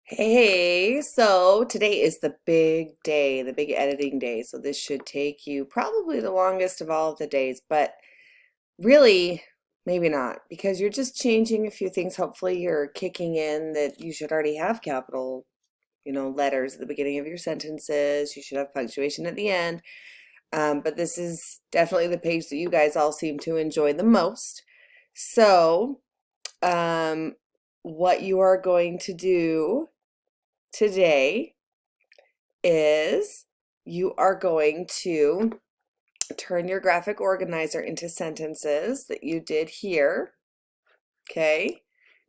Hey, so today is the big day, the big editing day. So this should take you probably the longest of all of the days, but really, maybe not, because you're just changing a few things. Hopefully, you're kicking in that you should already have capital, letters at the beginning of your sentences. You should have punctuation at the end. But this is definitely the page that you guys all seem to enjoy the most. So, um, what you are going to do today is you are going to turn your graphic organizer into sentences that you did here, okay?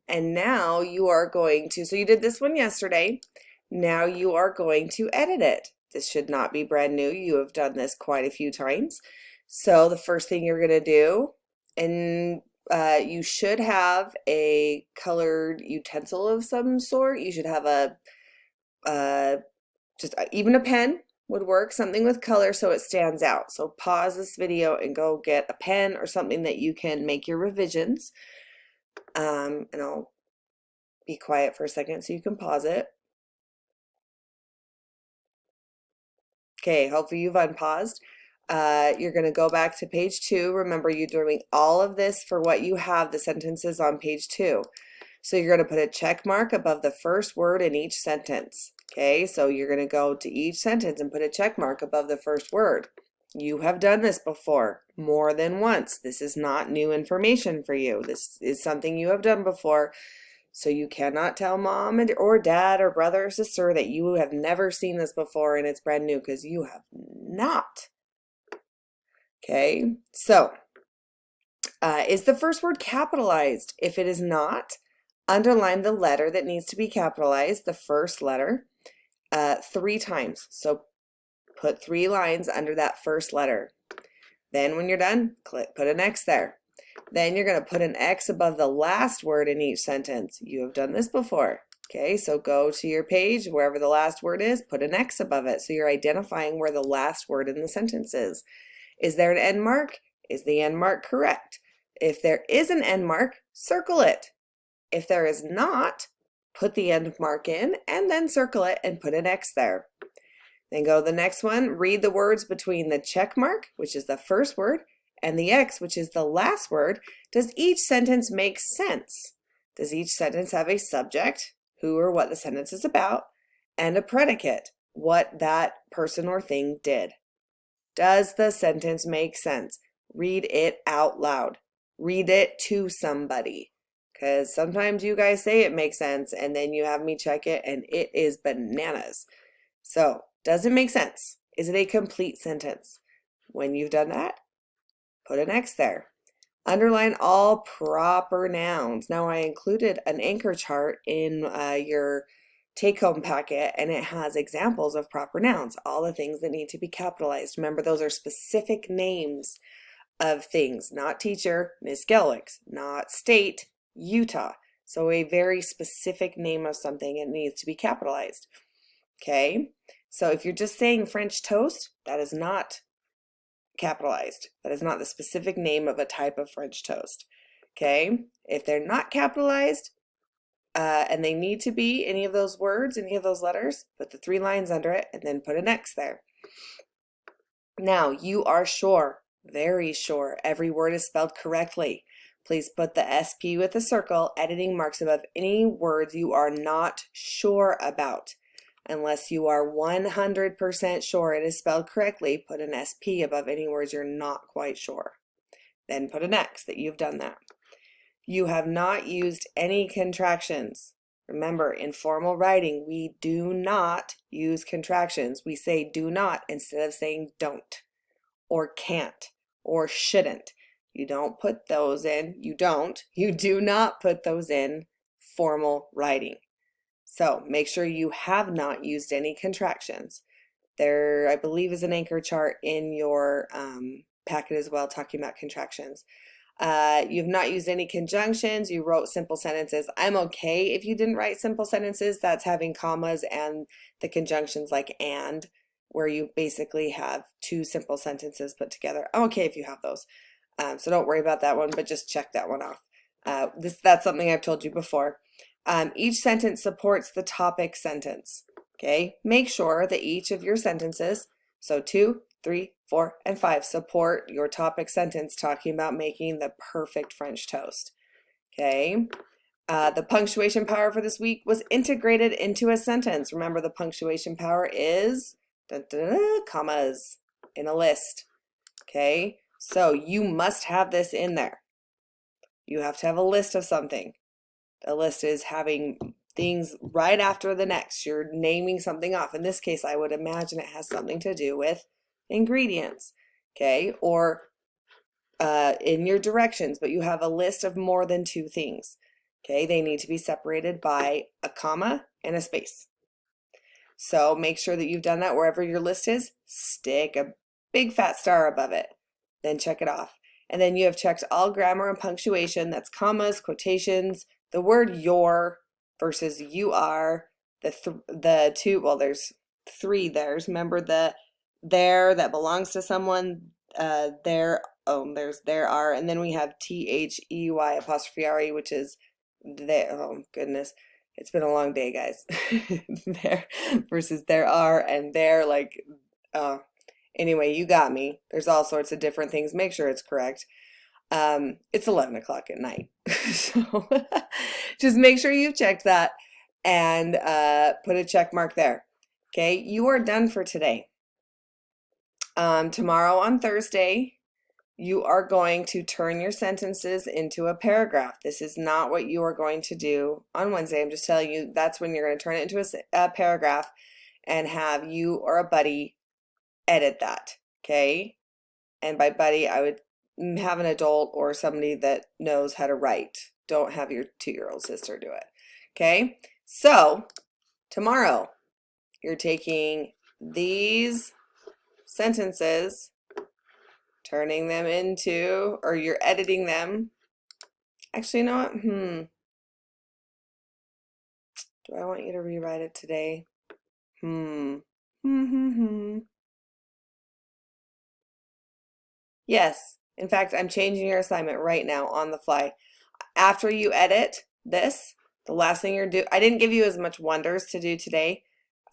And now you are going to, so you did this one yesterday, now you are going to edit it. This should not be brand new. You have done this quite a few times. So the first thing you're going to do, and you should have a colored utensil of some sort. You should have a just even a pen would work, something with color so it stands out. So pause this video and go get a pen or something that you can make your revisions. And I'll be quiet for a second so you can pause it. Okay, hopefully you've unpaused. You're going to go back to page 2. Remember, you're doing all of this for what you have, the sentences on page 2. So you're going to put a check mark above the first word in each sentence. Okay, so you're going to go to each sentence and put a check mark above the first word. You have done this before more than once. This is not new information for you. This is something you have done before. So you cannot tell mom or dad or brother or sister that you have never seen this before and it's brand new, because you have not. Okay, so is the first word capitalized? If it is not, underline the letter that needs to be capitalized, the first letter, 3 times. So put 3 lines under that first letter. Then when you're done, put an X there. Then you're going to put an X above the last word in each sentence. You have done this before. Okay, so go to your page, wherever the last word is, put an X above it. So you're identifying where the last word in the sentence is. Is there an end mark? Is the end mark correct? If there is an end mark, circle it. If there is not, put the end mark in and then circle it and put an X there. Then go to the next one, read the words between the check mark, which is the first word, and the X, which is the last word. Does each sentence make sense? Does each sentence have a subject, who or what the sentence is about, and a predicate, what that person or thing did? Does the sentence make sense? Read it out loud. Read it to somebody. Because sometimes you guys say it makes sense and then you have me check it and it is bananas. So, does it make sense? Is it a complete sentence? When you've done that, put an X there. Underline all proper nouns. Now, I included an anchor chart in your take-home packet, and it has examples of proper nouns, all the things that need to be capitalized. Remember, those are specific names of things, not teacher, Miss Gellick's, not state, Utah. So a very specific name of something, it needs to be capitalized. Okay, so if you're just saying French toast, that is not capitalized. That is not the specific name of a type of French toast. Okay, if they're not capitalized and they need to be any of those words, any of those letters, put the 3 lines under it and then put an X there. Now, you are sure, very sure, every word is spelled correctly. Please put the SP with a circle, editing marks above any words you are not sure about. Unless you are 100% sure it is spelled correctly, put an SP above any words you're not quite sure. Then put an X that you've done that. You have not used any contractions. Remember, in formal writing, we do not use contractions. We say do not instead of saying don't or can't or shouldn't. You don't put those in. You do not put those in formal writing. So make sure you have not used any contractions. There, I believe, is an anchor chart in your packet as well talking about contractions. You've not used any conjunctions. You wrote simple sentences. I'm okay if you didn't write simple sentences. That's having commas and the conjunctions like and, where you basically have 2 simple sentences put together. I'm okay if you have those. So don't worry about that one, but just check that one off. That's something I've told you before. Each sentence supports the topic sentence. Okay, make sure that each of your sentences, so 2, 3, 4, and 5, support your topic sentence talking about making the perfect French toast. Okay, the punctuation power for this week was integrated into a sentence. Remember, the punctuation power is commas in a list. Okay, so you must have this in there. You have to have a list of something. A list is having things right after the next. You're naming something off. In this case, I would imagine it has something to do with ingredients, okay? Or in your directions, but you have a list of more than 2 things, okay? They need to be separated by a comma and a space. So make sure that you've done that wherever your list is. Stick a big fat star above it. Then check it off. And then you have checked all grammar and punctuation. That's commas, quotations, the word your versus you are, the two, well, there's 3 there's. Remember the there that belongs to someone, there, oh, there's there are, and then we have THEY apostrophe RE, which is there. Oh goodness, it's been a long day, guys. There versus there are, and there, like, anyway, you got me. There's all sorts of different things. Make sure it's correct. It's 11 o'clock at night. So just make sure you've checked that and put a check mark there. Okay, you are done for today. Tomorrow on Thursday, you are going to turn your sentences into a paragraph. This is not what you are going to do on Wednesday. I'm just telling you that's when you're going to turn it into a paragraph and have you or a buddy edit that. Okay, and by buddy, I would have an adult or somebody that knows how to write. Don't have your 2-year-old sister do it. Okay, so tomorrow you're taking these sentences, turning them into, or you're editing them. Actually, you know what? Do I want you to rewrite it today? Yes. In fact, I'm changing your assignment right now on the fly. After you edit this, the last thing you're doing, I didn't give you as much wonders to do today,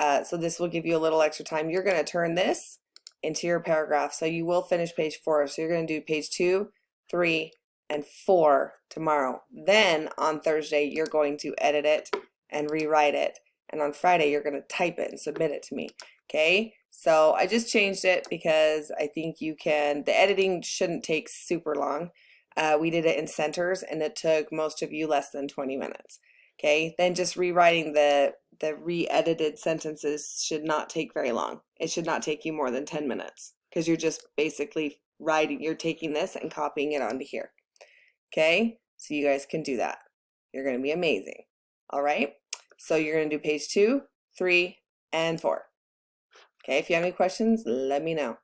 so this will give you a little extra time. You're going to turn this into your paragraph, so you will finish page 4. So you're going to do page 2, 3, and 4 tomorrow. Then on Thursday, you're going to edit it and rewrite it. And on Friday, you're going to type it and submit it to me. Okay, so I just changed it because I think you can, the editing shouldn't take super long. We did it in centers and it took most of you less than 20 minutes. Okay, then just rewriting the re-edited sentences should not take very long. It should not take you more than 10 minutes because you're just basically you're taking this and copying it onto here. Okay, so you guys can do that. You're going to be amazing. All right, so you're going to do page 2, 3, and 4. Okay, if you have any questions, let me know.